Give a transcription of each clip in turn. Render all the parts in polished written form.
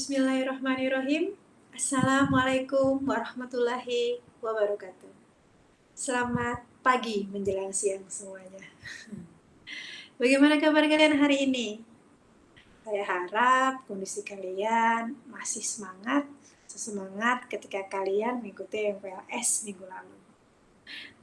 Bismillahirrahmanirrahim. Assalamualaikum warahmatullahi wabarakatuh. Selamat pagi menjelang siang semuanya. Bagaimana kabar kalian hari ini? Saya harap kondisi kalian masih sesemangat ketika kalian mengikuti MPLS minggu lalu.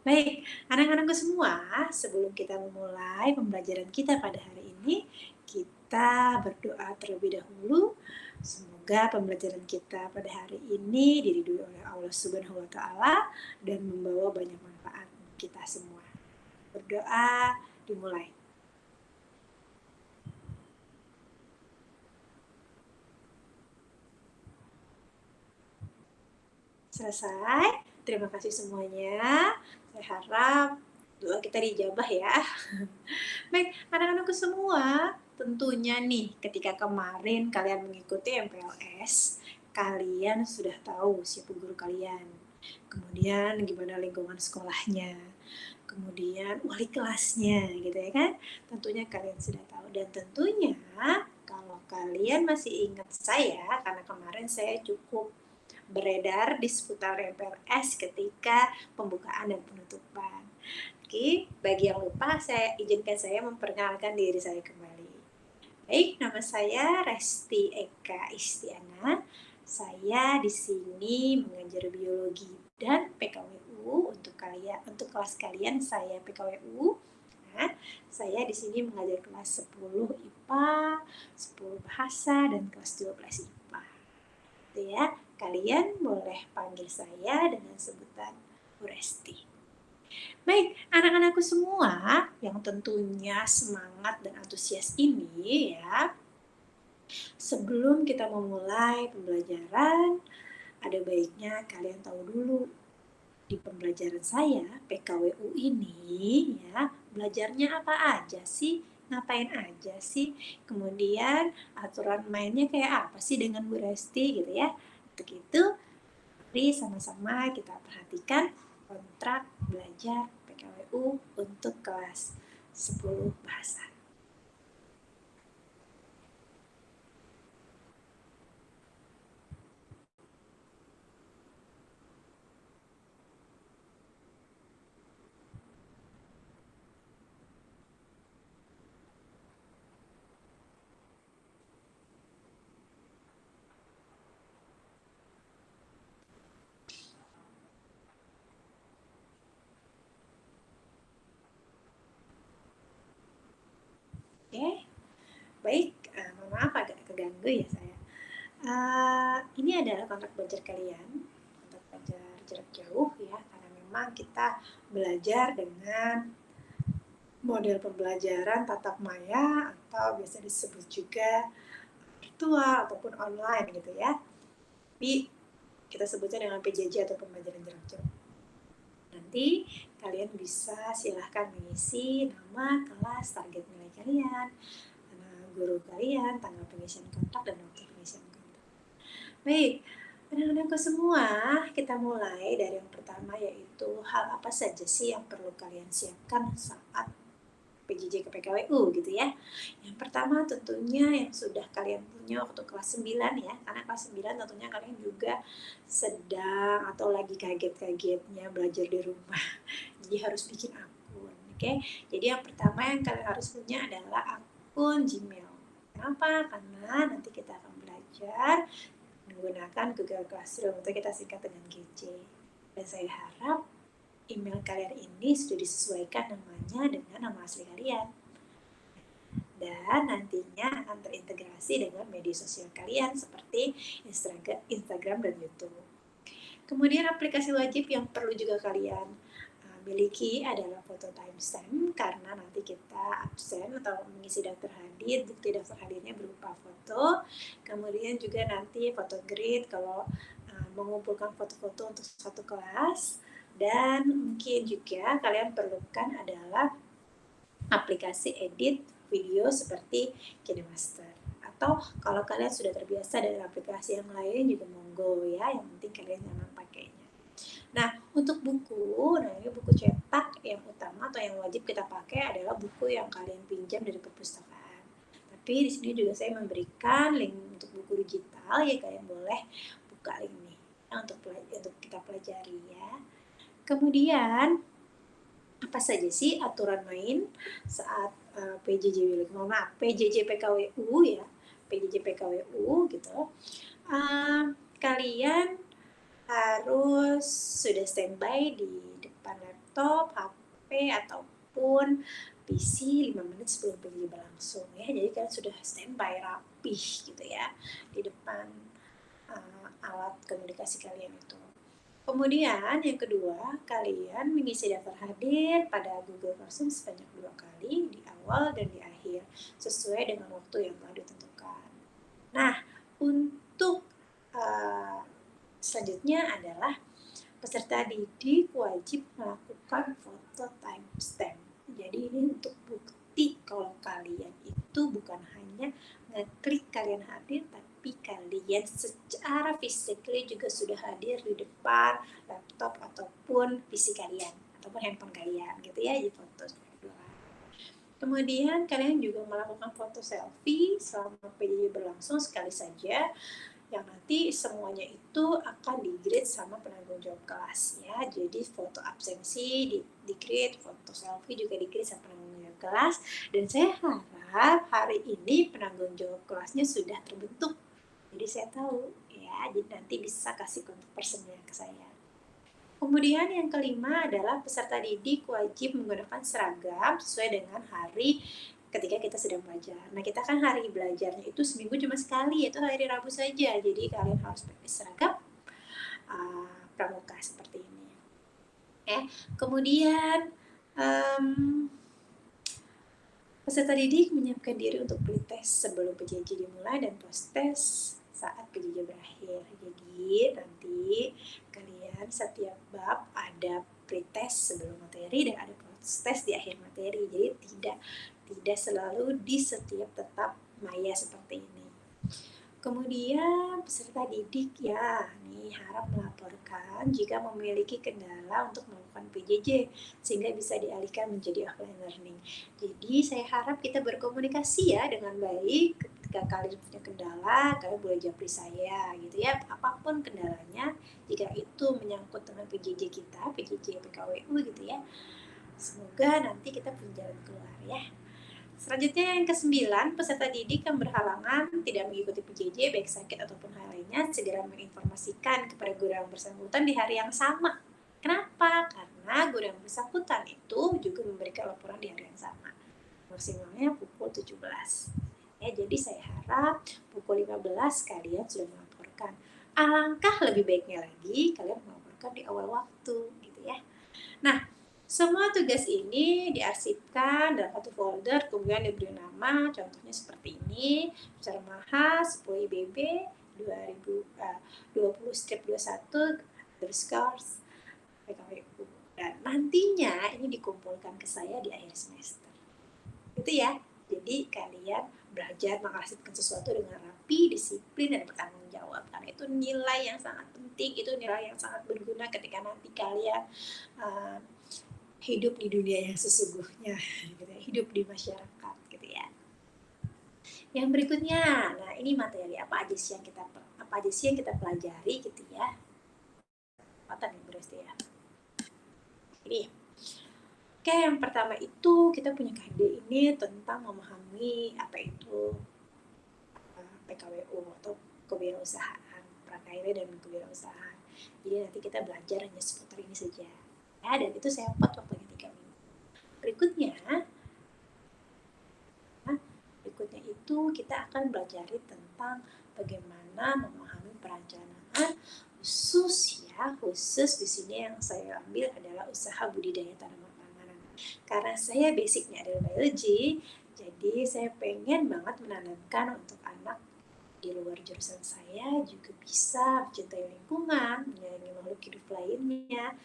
Baik, anak-anakku semua, sebelum kita memulai pembelajaran kita pada hari ini, kita berdoa terlebih dahulu. Semoga pembelajaran kita pada hari ini diridhoi oleh Allah Subhanahu wa taala dan membawa banyak manfaat kita semua. Berdoa dimulai. Selesai. Terima kasih semuanya. Saya harap doa kita dijabah ya. Baik, anak-anakku semua, tentunya nih ketika kemarin kalian mengikuti MPLS, kalian sudah tahu siapa guru kalian. Kemudian gimana lingkungan sekolahnya. Kemudian wali kelasnya gitu ya kan. Tentunya kalian sudah tahu dan tentunya kalau kalian masih ingat saya karena kemarin saya cukup beredar di seputar MPLS ketika pembukaan dan penutupan. Oke, bagi yang lupa, izinkan saya memperkenalkan diri saya kembali. Baik, nama saya Resti Eka Istiana. Saya di sini mengajar biologi dan PKWU untuk kelas kalian saya PKWU. Nah, saya di sini mengajar kelas 10 IPA, 10 bahasa dan kelas 12 IPA. Itu ya. Kalian boleh panggil saya dengan sebutan Bu Resti. Baik, anak-anakku semua yang tentunya semangat dan antusias ini ya, sebelum kita memulai pembelajaran, ada baiknya kalian tahu dulu di pembelajaran saya PKWU ini ya, belajarnya apa aja sih, ngapain aja sih, kemudian aturan mainnya kayak apa sih dengan Bu Resti gitu ya. Untuk itu, mari sama-sama kita perhatikan kontrak belajar PKWU untuk kelas 10 bahasa. Oke, baik, mohon maaf agak keganggu ya saya. Ini adalah kontrak belajar kalian, kontrak belajar jarak jauh ya, karena memang kita belajar dengan model pembelajaran tatap maya atau biasa disebut juga virtual ataupun online gitu ya. Tapi kita sebutnya dengan PJJ atau pembelajaran jarak jauh. Nanti kalian bisa silahkan mengisi nama, kelas, target nilai kalian, guru kalian, tanggal pengisian kontrak, dan waktu pengisian kontrak. Baik, anak-anakku semua, kita mulai dari yang pertama yaitu hal apa saja sih yang perlu kalian siapkan saat PJJ ke PKWU gitu ya. Yang pertama tentunya yang sudah kalian punya waktu kelas 9 ya, karena kelas 9 tentunya kalian juga sedang atau lagi kaget-kagetnya belajar di rumah. Jadi harus bikin akun, oke? Jadi yang pertama yang kalian harus punya adalah akun Gmail. Kenapa? Karena nanti kita akan belajar menggunakan Google Classroom, atau kita singkat dengan GC. Dan saya harap email kalian ini sudah disesuaikan namanya dengan nama asli kalian. Dan nantinya akan terintegrasi dengan media sosial kalian seperti Instagram dan YouTube. Kemudian aplikasi wajib yang perlu juga kalian miliki adalah foto timestamp, karena nanti kita absen atau mengisi daftar hadir, bukti daftar hadirnya berupa foto. Kemudian juga nanti foto grid kalau mengumpulkan foto-foto untuk satu kelas. Dan mungkin juga kalian perlukan adalah aplikasi edit video seperti KineMaster. Atau kalau kalian sudah terbiasa dengan aplikasi yang lain juga monggo ya, yang penting kalian nyaman pakainya. Nah, untuk buku, ini buku cetak yang utama atau yang wajib kita pakai adalah buku yang kalian pinjam dari perpustakaan. Tapi di sini juga saya memberikan link untuk buku digital, ya kalian boleh buka link ini untuk kita pelajari ya. Kemudian apa saja sih aturan main saat PJJ PJJ PKWU ya, PJJ PKWU gitu. Kalian harus sudah standby di depan laptop, HP ataupun PC 5 menit sebelum PJJ berlangsung ya. Jadi kalian sudah standby rapih gitu ya di depan alat komunikasi kalian itu. Kemudian yang kedua, kalian mengisi daftar hadir pada Google Classroom sebanyak 2 kali di awal dan di akhir, sesuai dengan waktu yang telah ditentukan. Nah, untuk selanjutnya adalah peserta didik wajib melakukan foto timestamp. Jadi ini untuk bukti kalau kalian itu bukan hanya ngeklik kalian hadir, tapi kalian secara physically juga sudah hadir di depan laptop ataupun PC kalian ataupun handphone kalian gitu ya, di foto. Kemudian kalian juga melakukan foto selfie selama PJJ berlangsung sekali saja, yang nanti semuanya itu akan di-grade sama penanggung jawab kelas ya. Jadi foto absensi di-grade, foto selfie juga di-grade sama penanggung jawab kelas. Dan saya harap hari ini penanggung jawab kelasnya sudah terbentuk. Jadi saya tahu ya, jadi nanti bisa kasih kontak personnya ke saya. Kemudian yang kelima adalah peserta didik wajib menggunakan seragam sesuai dengan hari ketika kita sedang belajar. Nah, kita kan hari belajarnya itu seminggu cuma sekali, yaitu hari Rabu saja. Jadi kalian harus pakai seragam pramuka seperti ini. Kemudian peserta didik menyiapkan diri untuk pretest sebelum PJJ dimulai dan post-test saat PJJ berakhir. Jadi nanti kalian setiap bab ada pretest sebelum materi dan ada post-test di akhir materi. Jadi tidak selalu di setiap tetap maya seperti ini. Kemudian peserta didik ya, nih harap melaporkan jika memiliki kendala untuk melakukan PJJ sehingga bisa dialihkan menjadi offline learning. Jadi saya harap kita berkomunikasi ya dengan baik. Ketika kalian punya kendala, kalian boleh japri saya gitu ya. Apapun kendalanya, jika itu menyangkut dengan PJJ kita, PJJ PKWU gitu ya. Semoga nanti kita punya jalan keluar ya. Selanjutnya yang ke-9, peserta didik yang berhalangan tidak mengikuti PJJ baik sakit ataupun hal lainnya segera menginformasikan kepada guru yang bersangkutan di hari yang sama. Kenapa? Karena guru yang bersangkutan itu juga memberikan laporan di hari yang sama. Maksimalnya pukul 17. Ya, jadi saya harap pukul 15 kalian sudah melaporkan. Alangkah lebih baiknya lagi kalian melaporkan di awal waktu gitu ya. Nah, semua tugas ini diarsipkan dalam satu folder, kemudian diberi nama, contohnya seperti ini, secara mahas 10 IBB 20/21 underscore PKWU. Dan nantinya ini dikumpulkan ke saya di akhir semester. Gitu ya. Jadi kalian belajar mengarsipkan sesuatu dengan rapi, disiplin, dan bertanggung jawab. Karena itu nilai yang sangat penting, itu nilai yang sangat berguna ketika nanti kalian hidup di dunia yang sesungguhnya, gitu ya, hidup di masyarakat, gitu ya. Yang berikutnya, nah ini materi apa aja sih yang kita pelajari, gitu ya. Apa nih berarti ya? Ini. Oke, yang pertama itu kita punya KD ini tentang memahami apa itu PKWU atau kewirausahaan, prakarya dan kewirausahaan. Jadi nanti kita belajar hanya seputar ini saja. Ya, dan itu saya buat waktunya 3 minggu. Berikutnya itu kita akan belajar tentang bagaimana memahami perencanaan khusus di sini yang saya ambil adalah usaha budidaya tanaman panganan. Karena saya basicnya adalah biologi, jadi saya pengen banget menanamkan untuk anak di luar jurusan saya juga bisa mencintai lingkungan, menyayangi makhluk hidup lainnya,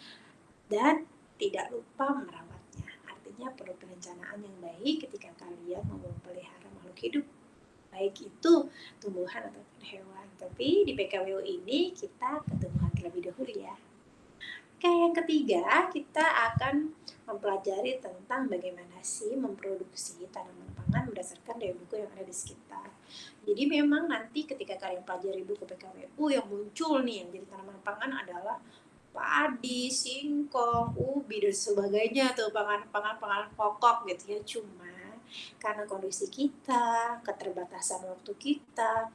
dan tidak lupa merawatnya. Artinya perlu perencanaan yang baik ketika kalian mau memelihara makhluk hidup, baik itu tumbuhan ataupun hewan. Tapi di PKWU ini kita ke tumbuhan terlebih dahulu ya. Oke, yang ketiga kita akan mempelajari tentang bagaimana sih memproduksi tanaman pangan pangan berdasarkan dari buku yang ada di sekitar. Jadi memang nanti ketika kalian pelajari buku PKWU yang muncul nih yang jadi tanaman pangan adalah padi, singkong, ubi dan sebagainya tuh pangan pokok gitu ya. Cuma karena kondisi kita, keterbatasan waktu kita,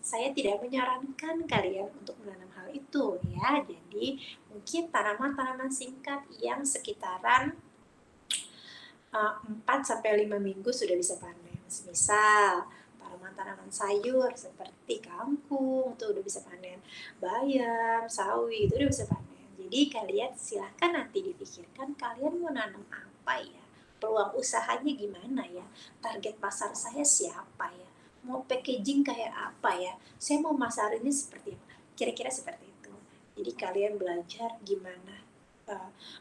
saya tidak menyarankan kalian untuk menanam hal itu ya. Jadi mungkin tanaman-tanaman singkat yang sekitaran 4-5 minggu sudah bisa panen. Misal tanaman-tanaman sayur seperti kangkung itu udah bisa panen, bayam, sawi itu udah bisa panen. Jadi kalian silahkan nanti dipikirkan kalian mau nanam apa ya, peluang usahanya gimana ya, target pasar saya siapa ya, mau packaging kayak apa ya, saya mau masarinnya seperti apa, kira-kira seperti itu. Jadi kalian belajar gimana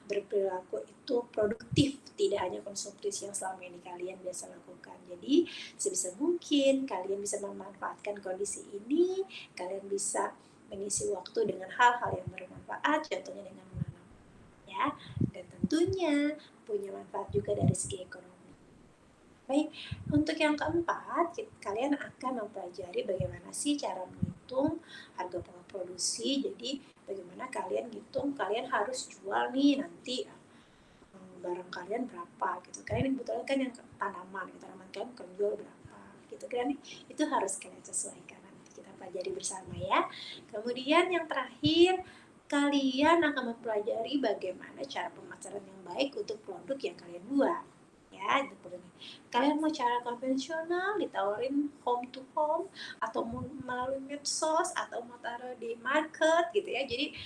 berperilaku itu produktif, tidak hanya konsumtif yang selama ini kalian biasa lakukan. Jadi sebisa mungkin kalian bisa memanfaatkan kondisi ini, kalian bisa mengisi waktu dengan hal-hal yang bermanfaat, contohnya dengan menanam ya, dan tentunya punya manfaat juga dari segi ekonomi. Baik, untuk yang keempat, kalian akan mempelajari bagaimana sih cara menghitung harga produksi. Jadi bagaimana kalian hitung, kalian harus jual nih nanti barang kalian berapa gitu. Kalian kebetulan kan yang tanaman kalian akan jual berapa gitu kan. Itu harus kalian sesuaikan, nanti kita pelajari bersama ya. Kemudian yang terakhir, kalian akan mempelajari bagaimana cara pemasaran yang baik untuk produk yang kalian buat ya. Kalian mau cara konvensional ditawarin home to home, atau mau melalui medsos, atau mau taruh di market gitu ya. Jadi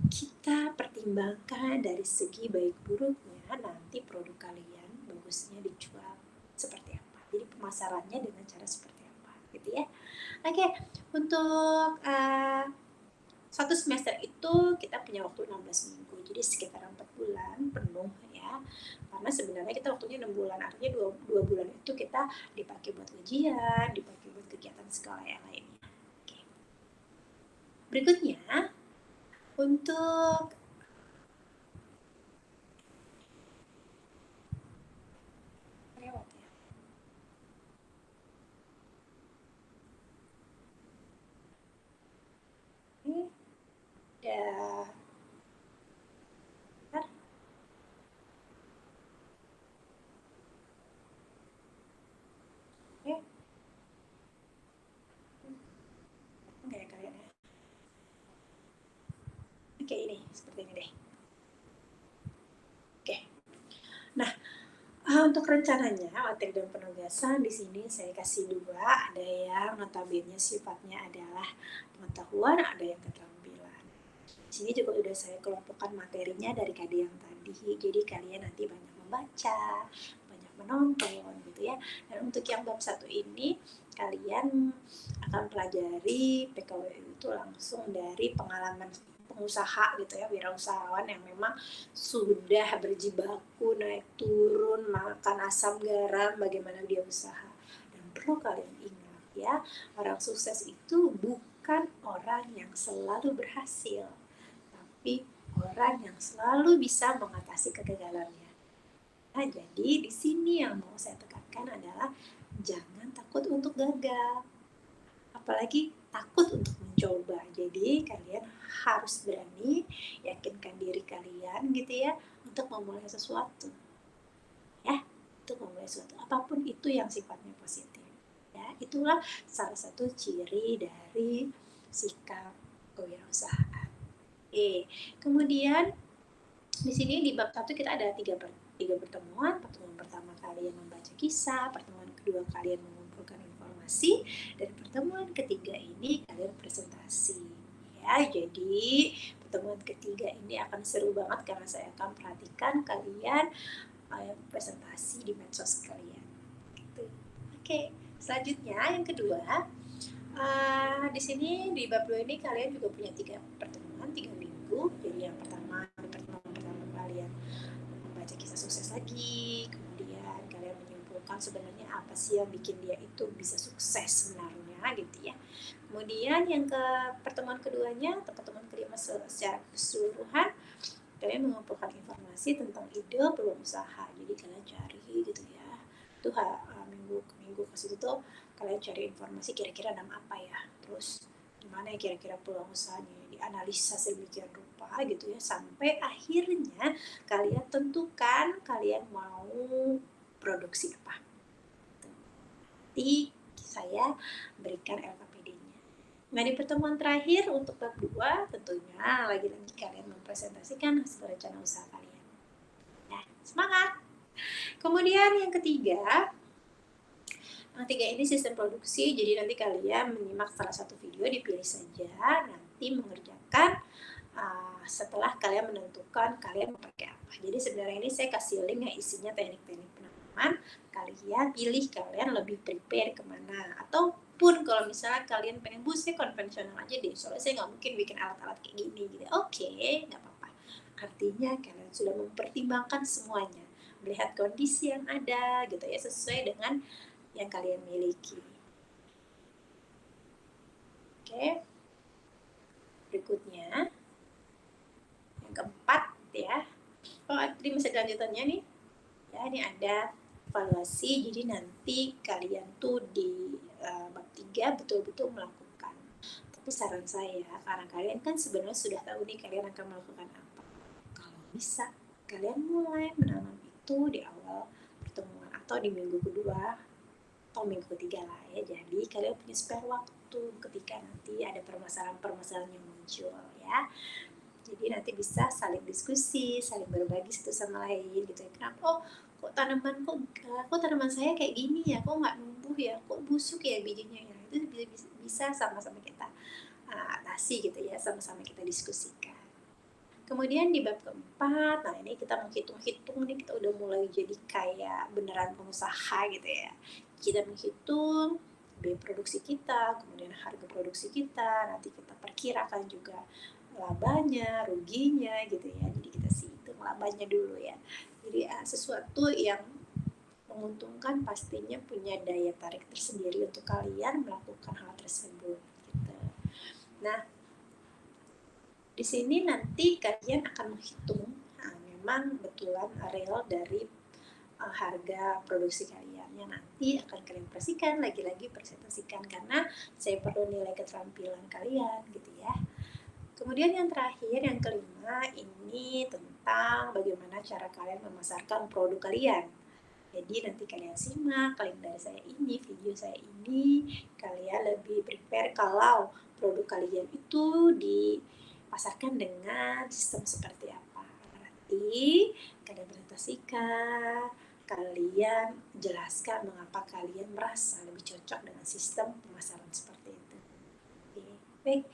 kita pertimbangkan dari segi baik buruknya nanti produk kalian bagusnya dijual seperti apa. Jadi pemasarannya dengan cara seperti apa gitu ya. Oke, untuk satu semester itu kita punya waktu 16 minggu, jadi sekitar 4 bulan penuh ya. Karena sebenarnya kita waktunya 6 bulan, artinya 2 bulan itu kita dipakai buat ujian, dipakai buat kegiatan sekolah yang lainnya. Oke. Berikutnya, untuk lewat ya. Ini udah bentar. Oke. Enggak ya kalian ya. Oke, ini seperti ini deh. Oke. Nah, untuk rencananya, materi dan penugasan di sini saya kasih 2, ada yang notabene sifatnya adalah pengetahuan, ada yang keterampilan. Di sini juga udah saya kelompokkan materinya dari KD yang tadi, jadi kalian nanti banyak membaca, banyak menonton gitu ya. Dan untuk yang bab 1 ini, kalian akan pelajari PKWU itu langsung dari pengalaman pengusaha gitu ya, wirausahawan yang memang sudah berjibaku naik turun, makan asam garam, bagaimana dia usaha. Dan perlu kalian ingat ya, orang sukses itu bukan orang yang selalu berhasil, tapi orang yang selalu bisa mengatasi kegagalannya. Nah, jadi di sini yang mau saya tekankan adalah jangan takut untuk gagal, apalagi takut untuk mencoba. Jadi kalian harus berani, yakinkan diri kalian gitu ya, untuk memulai sesuatu. Ya, untuk memulai sesuatu apapun itu yang sifatnya positif. Ya, itulah salah satu ciri dari sikap kewirausahaan. Kemudian di sini di bab 1 kita ada tiga pertemuan. Pertemuan pertama kalian membaca kisah, pertemuan kedua kalian mengumpulkan informasi, dan pertemuan ketiga ini kalian presentasi. Ya, jadi pertemuan ketiga ini akan seru banget karena saya akan perhatikan kalian presentasi di medsos kalian. Gitu. Oke, selanjutnya yang kedua, di sini di bab 2 ini kalian juga punya 3 pertemuan, 3 minggu. Jadi yang pertama, di pertemuan pertama kalian membaca kisah sukses lagi, kemudian kalian menyimpulkan sebenarnya apa sih yang bikin dia itu bisa sukses sebenarnya gitu ya. Kemudian yang ke pertemuan keduanya atau pertemuan kelima secara keseluruhan, kalian mengumpulkan informasi tentang ide peluang usaha. Jadi kalian cari gitu ya, itu minggu ke minggu ke situ tuh kalian cari informasi kira-kira nama apa ya, terus gimana ya kira-kira peluang usahanya, dianalisa sedemikian rupa gitu ya, sampai akhirnya kalian tentukan kalian mau produksi apa. Nanti saya berikan LKPD-nya. Nah, di pertemuan terakhir untuk bab 2 tentunya lagi-lagi kalian mempresentasikan hasil rencana usaha kalian. Nah, semangat! Kemudian yang ketiga, ini sistem produksi, jadi nanti kalian menyimak salah satu video, dipilih saja, nanti mengerjakan setelah kalian menentukan kalian mau pakai apa. Jadi sebenarnya ini saya kasih link yang isinya teknik-teknik penanaman, kalian pilih kalian lebih prepare kemana. Ataupun kalau misalnya kalian pengen saya konvensional aja deh, soalnya saya nggak mungkin bikin alat-alat kayak gini gitu. Oke, nggak apa-apa. Artinya kalian sudah mempertimbangkan semuanya, melihat kondisi yang ada gitu ya, sesuai dengan yang kalian miliki. Oke. Berikutnya yang keempat ya. Di masa lanjutannya nih. Ya, ini ada evaluasi. Jadi nanti kalian tuh di bab 3 betul-betul melakukan. Tapi saran saya, karena kalian kan sebenarnya sudah tahu nih kalian akan melakukan apa. Kalau bisa kalian mulai menanam itu di awal pertemuan atau di minggu kedua atau minggu ketiga lah ya. Jadi kalian punya spare waktu ketika nanti ada permasalahan-permasalahan yang muncul ya. Jadi nanti bisa saling diskusi, saling berbagi satu sama lain gitu ya. Kenapa kok tanaman saya kayak gini ya, kok nggak numbuh ya, kok busuk ya bijinya ya. Itu bisa sama-sama kita atasi gitu ya, sama-sama kita diskusikan. Kemudian di bab keempat, nah ini kita menghitung-hitung nih, kita udah mulai jadi kayak beneran pengusaha gitu ya. Kita menghitung biaya produksi kita, kemudian harga produksi kita, nanti kita perkirakan juga labanya, ruginya gitu ya. Jadi kita hitung labanya dulu ya. Jadi sesuatu yang menguntungkan pastinya punya daya tarik tersendiri untuk kalian melakukan hal tersebut gitu. Nah, di sini nanti kalian akan menghitung memang betulan real dari harga produksi kalian yang nanti akan kalian presentasikan karena saya perlu nilai keterampilan kalian gitu ya. Kemudian yang terakhir, yang kelima, ini tentang bagaimana cara kalian memasarkan produk kalian. Jadi nanti kalian simak link dari saya ini, video saya ini, kalian lebih prepare kalau produk kalian itu dipasarkan dengan sistem seperti apa. Nanti kalian presentasikan, kalian jelaskan mengapa kalian merasa lebih cocok dengan sistem pemasaran seperti itu. Oke, baik.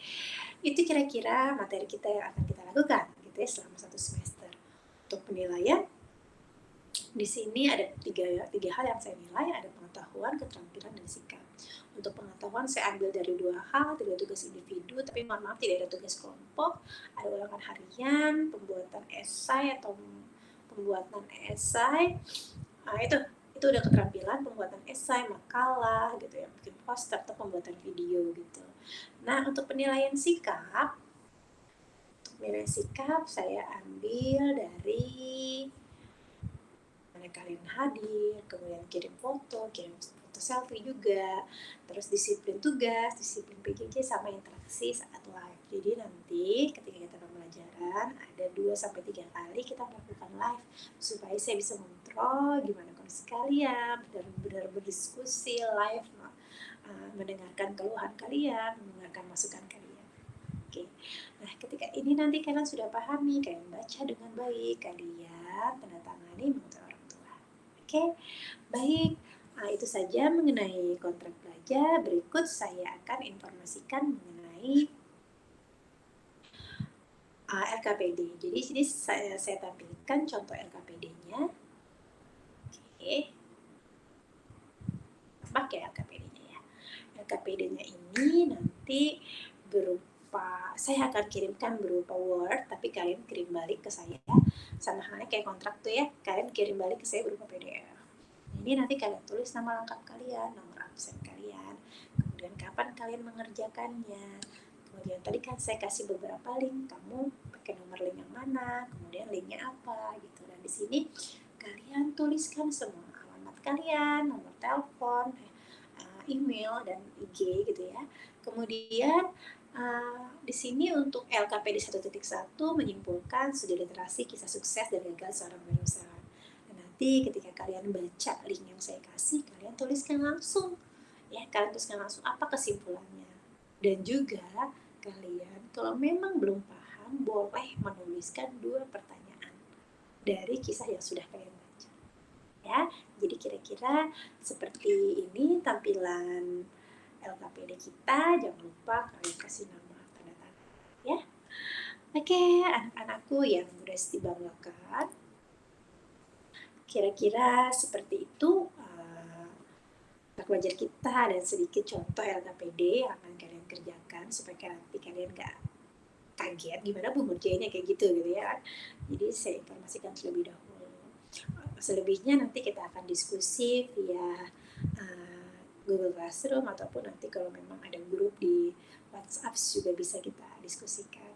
Itu kira-kira materi kita yang akan kita lakukan gitu ya selama 1 semester. Untuk penilaian, di sini ada tiga hal yang saya nilai, ada pengetahuan, keterampilan, dan sikap. Untuk pengetahuan saya ambil dari 2 hal, tidak tugas individu, tapi mohon maaf tidak ada tugas kelompok, ada ulangan harian, pembuatan esai atau pembuatan esai. Nah, itu udah keterampilan, pembuatan esai, makalah gitu ya, bikin poster atau pembuatan video gitu. Nah, untuk penilaian sikap saya ambil dari mana kalian hadir, kemudian kirim foto selfie juga, terus disiplin tugas, disiplin PJJ, sama interaksi saat live. Jadi nanti ketika kita pembelajaran ada 2-3 kali kita melakukan live supaya saya bisa mengontrol gimana kondisi kalian, benar-benar berdiskusi live, mendengarkan keluhan kalian, mendengarkan masukan kalian. Oke. Nah, ketika ini nanti kalian sudah pahami, kalian baca dengan baik, kalian tanda tangani menurut orang tua. Oke, baik. Nah, itu saja mengenai kontrak pelajar. Berikut saya akan informasikan mengenai LKPD. Jadi sini saya tampilkan contoh LKPD-nya. Oke. Pakai LKPD-nya ya. LKPD-nya ini nanti saya akan kirimkan berupa Word, tapi kalian kirim balik ke saya, sama halnya kayak kontrak tuh ya, kalian kirim balik ke saya berupa PDF. Ini nanti kalian tulis nama lengkap kalian, nomor absen kalian, kemudian kapan kalian mengerjakannya, kemudian tadi kan saya kasih beberapa link, kamu pakai nomor link yang mana, kemudian linknya apa gitu, dan di sini kalian tuliskan semua alamat kalian, nomor telepon, email, dan IG gitu ya. Kemudian di sini untuk LKPD 1.1 menyimpulkan studi literasi kisah sukses dan gagal seorang wirausaha. Dan nanti ketika kalian baca link yang saya kasih, kalian tuliskan langsung ya, kalian tuliskan langsung apa kesimpulannya. Dan juga kalian kalau memang belum paham boleh menuliskan 2 pertanyaan dari kisah yang sudah kalian baca. Ya, jadi kira-kira seperti ini tampilan LKPD kita. Jangan lupa kalian kasih nama tanda tangan ya. Oke, anak-anakku yang Resti banggakan, kira-kira seperti itu belajar kita dan sedikit contoh LKPD yang akan kalian kerjakan supaya nanti kalian nggak kaget gimana Bu ngerjainnya kayak gitu ya. Jadi saya informasikan terlebih dahulu. Selebihnya nanti kita akan diskusi via Google Classroom ataupun nanti kalau memang ada grup di WhatsApp juga bisa kita diskusikan.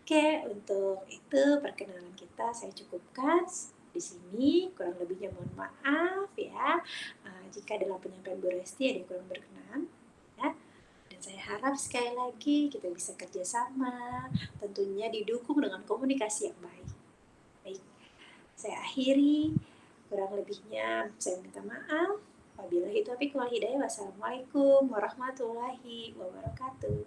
Oke, untuk itu perkenalan kita saya cukupkan di sini. Kurang lebihnya mohon maaf ya. Jika dalam penyampaian Bu Resti ada yang kurang berkenan ya. Dan saya harap sekali lagi kita bisa kerjasama, tentunya didukung dengan komunikasi yang baik. Baik, saya akhiri. Kurang lebihnya saya minta maaf. Wabillahi taufiq wal hidayah. Wassalamualaikum warahmatullahi wabarakatuh.